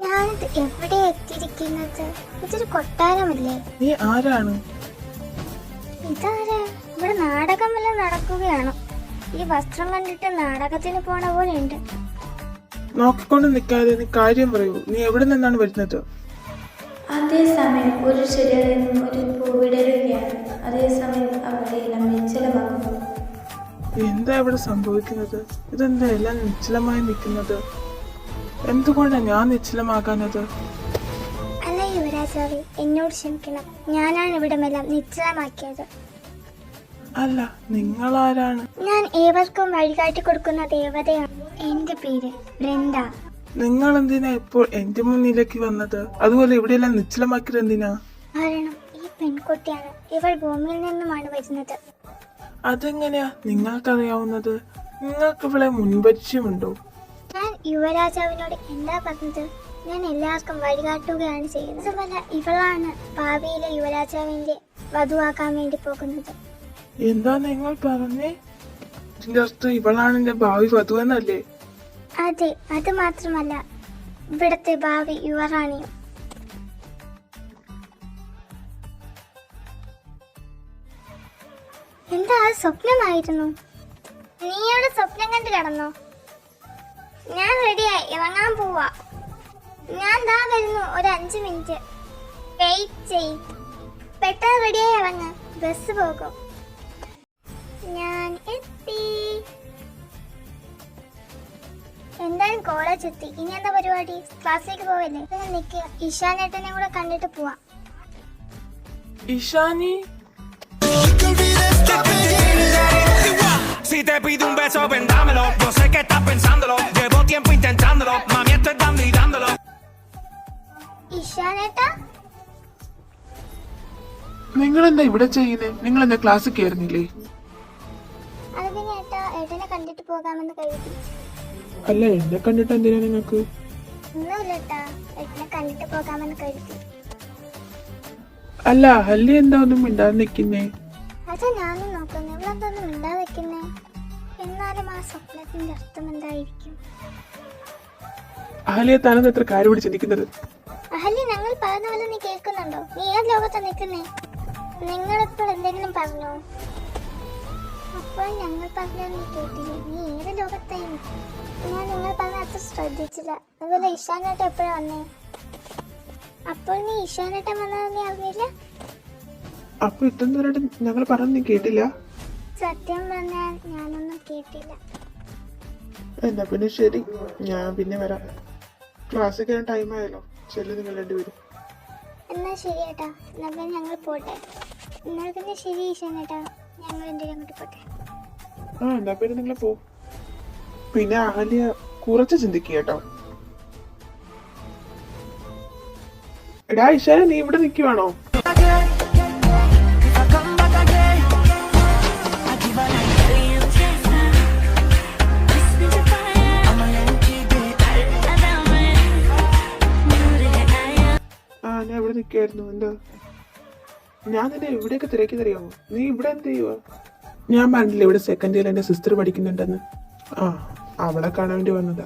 ഞാനിത് എവിടെ എത്തിയിരിക്കുന്നത്? ഇതൊരു കൊട്ടാരമല്ലേ? നീ ആരാണ്? ഇതാരാ? ഇവിടെ നാടകം വല്ലതും നടക്കുകയാണോ? ഈ വസ്ത്രം കണ്ടിട്ട് നാടകത്തിന് പോണ പോലെ ഉണ്ട്. നോക്കിക്കൊണ്ട് നിൽക്കാതെ നീ കാര്യം പറയൂ. നീ എവിടെ നിന്നാണ് വരുന്നത്? അതേസമയം ഒരു ചെടിയിൽ നിന്നും ഒരു പൂ വിടരുകയാണ്. അതേസമയം അവരുടെ എല്ലാം നിശ്ചലമാകുന്നു. എന്താ ഇവിടെ സംഭവിക്കുന്നത്? ഇതെന്താ എല്ലാം നിശ്ചലമായി നിൽക്കുന്നത്? എന്തുകൊണ്ടാണ് ഞാൻ നിശ്ചലമാകാനത്? അല്ല യുവരാജാവേ, എന്നോട് ക്ഷമിക്കണം. ഞാനാണ് ഇവിടമെല്ലാം നിശ്ചലമാക്കിയത്. അല്ല, നിങ്ങളാരാണ്? ഞാൻ ഏവർക്കും വഴികാട്ടി കൊടുക്കുന്ന ദേവതയാണ്. എന്റെ പേര് വൃന്ദ. നിങ്ങൾ എന്തിനാ ഇപ്പോൾ എന്റെ മുന്നിലേക്ക് വന്നത്? അതുപോലെ ഇവിടെയെല്ലാം നിശ്ചലമാക്കിയത് എന്തിനാ? കാരണം ഈ പെൺകുട്ടിയാണ്. ഇവൾ ഭൂമിയിൽ നിന്നുമാണ് വരുന്നത്. അതെങ്ങനെയാ നിങ്ങൾക്കറിയാവുന്നത്? നിങ്ങൾക്ക് ഇവിടെ മുൻപരിചയമുണ്ടോ? ഞാൻ യുവരാജാവിനോട് എന്താ പറഞ്ഞത്? ഞാൻ എല്ലാവർക്കും വഴികാട്ടുകയാണ് ചെയ്യുന്നത്. അതുപോലെ ഇവളാണ് ഭാവിയിലെ യുവരാജാവിന്റെ വധുവാക്കാൻ വേണ്ടി പോകുന്നത്. എന്താ നിങ്ങൾ പറഞ്ഞേ? ഇതിന്റെ അർത്ഥം ഇവളാണ് എന്റെ ഭാവി വധു എന്നല്ലേ? അതെ, അത് മാത്രമല്ല ഇവിടത്തെ ഭാവി യുവറാണിയും. എന്താ അത് സ്വപ്നമായിരുന്നു? നീ അവിടെ സ്വപ്നം കണ്ട് കിടന്നോ? ഞാൻ റെഡിയായി ഇറങ്ങാൻ പോവാ. ഞാൻ ദാ വരുന്നു, ഒരു 5 മിനിറ്റ് വെയിറ്റ് ചെയ്. പെട്ടെന്ന് റെഡിയായി ഇറങ്ങ്, ബസ് പോകും. ഞാൻ എത്തി. എന്തായാലും കോളേജ് എത്തി. ഇനി എന്താ പരിപാടി? ക്ലാസ്സിലേക്ക് പോവല്ലേ? നിൽക്കുക, ഇഷാനേട്ടനെ കൂടെ കണ്ടിട്ട് പോവാം. Ishani, Si te pido un beso, ven dámelo. Yo sé que estás pensándolo. Llevo tiempo intentándolo. Mami, estoy dando y dándolo. ഇഷാനേട്ട, നിങ്ങൾ എന്താ ഇവിടെ ചെയ്യുന്നേ? നിങ്ങൾ എന്താ ക്ലാസ് കയറുന്നില്ലേ? അത് പിന്നെ ഏട്ടനെ കണ്ടിട്ട് പോകാമെന്ന് കരുതി. അല്ല, എന്നെ കണ്ടിട്ട് എന്തിനാ നിങ്ങൾക്ക്? ഒന്നുമില്ല ഏട്ടാ, ഏട്ടനെ കണ്ടിട്ട് പോകാമെന്ന് കരുതി. അല്ല, അല്ലി എന്താ ഒന്നും മിണ്ടാതെ നിൽക്കുന്നേ? അതാ ഞാനും നോക്കുന്നു, ഇവളെന്തൊന്നും മിണ്ടാതെ വെക്കുന്നേ. എന്നാലും ആ സ്വപ്നത്തിന്റെ അർത്ഥം എന്തായിരിക്കും? അഹലിയെ താനെന്ന് എത്ര കാര്യം പിടിച്ച് ചിന്തിക്കുന്നത്? അഹല്യ, ഞങ്ങൾ പറയുന്ന പോലെ നീ കേൾക്കുന്നുണ്ടോ? നീ ഏത് ലോകത്താ നിൽക്കുന്നേ? നിങ്ങളിപ്പോൾ എന്തെങ്കിലും പറഞ്ഞോ? അപ്പോൾ ഞങ്ങൾ പറഞ്ഞാൽ നീ കേട്ടില്ലേ? നീ ഏത് ലോകത്തായി? ഞാൻ നിങ്ങൾ പറഞ്ഞ അത്ര ശ്രദ്ധിച്ചില്ല. അതുപോലെ ഇഷാനേട്ട എപ്പോഴാ വന്നേ? അപ്പോൾ നീ ഇഷാനേട്ടൻ വന്നത് നീ അറിഞ്ഞില്ല? അപ്പൊ ഇത്രയും ഞങ്ങൾ പറഞ്ഞു നീ കേട്ടില്ല? സത്യം പറഞ്ഞാൽ ഞാനൊന്നും കേട്ടില്ല. എന്നാ പിന്നെ ശരി, ഞാൻ പിന്നെ വരാം. ക്ലാസ്സിൽ കയറാൻ ടൈം ആയല്ലോ. ചെല്ലു, നിങ്ങൾ രണ്ടുപേരും. എന്നാ ശരി ഏട്ടാ, എന്നാ പിന്നെ ഞങ്ങൾ പോട്ടെ. എന്നാൽ പിന്നെ ശരി ഇഷാനേട്ടാ, ഞങ്ങൾ എൻ്റെ അങ്ങോട്ട് പോട്ടെ. എന്നാ പിന്നെ നിങ്ങൾ പോ. പിന്നെ അഹല്യ കുറച്ച് ചിന്തിക്കുക കേട്ടോ. എടാ ഇഷാന, നീ ഇവിടെ നിൽക്കുവാണോ? ഞാൻ ഇവിടെ നിൽക്കായിരുന്നു. എന്താ? ഞാൻ നിന്നെ എവിടെയൊക്കെ തിരക്കിയതറിയാമോ? നീ ഇവിടെ എന്ത് ചെയ്യുക? ഞാൻ പറഞ്ഞില്ല ഇവിടെ സെക്കൻഡ് ഇയർ എന്റെ സിസ്റ്റർ പഠിക്കുന്നുണ്ടെന്ന്. അവളെ കാണാൻ വേണ്ടി വന്നതാ.